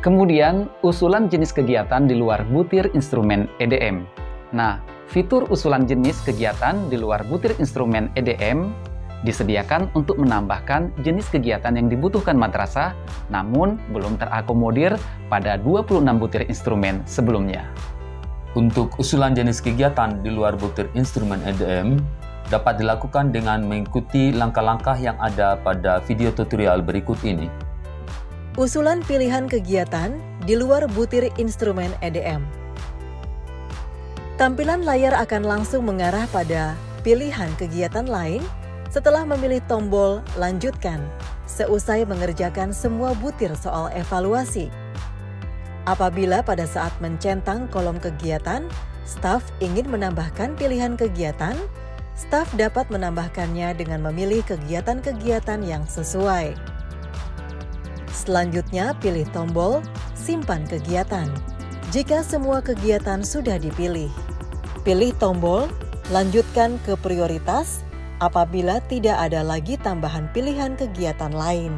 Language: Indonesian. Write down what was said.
Kemudian, usulan jenis kegiatan di luar butir instrumen EDM. Nah, fitur usulan jenis kegiatan di luar butir instrumen EDM disediakan untuk menambahkan jenis kegiatan yang dibutuhkan madrasah, namun belum terakomodir pada 26 butir instrumen sebelumnya. Untuk usulan jenis kegiatan di luar butir instrumen EDM dapat dilakukan dengan mengikuti langkah-langkah yang ada pada video tutorial berikut ini. Usulan pilihan kegiatan di luar butir instrumen EDM. Tampilan layar akan langsung mengarah pada pilihan kegiatan lain setelah memilih tombol "Lanjutkan" seusai mengerjakan semua butir soal evaluasi. Apabila pada saat mencentang kolom kegiatan, staf ingin menambahkan pilihan kegiatan, staf dapat menambahkannya dengan memilih kegiatan-kegiatan yang sesuai. Selanjutnya, pilih tombol "Simpan kegiatan" jika semua kegiatan sudah dipilih. Pilih tombol "Lanjutkan ke prioritas" apabila tidak ada lagi tambahan pilihan kegiatan lain.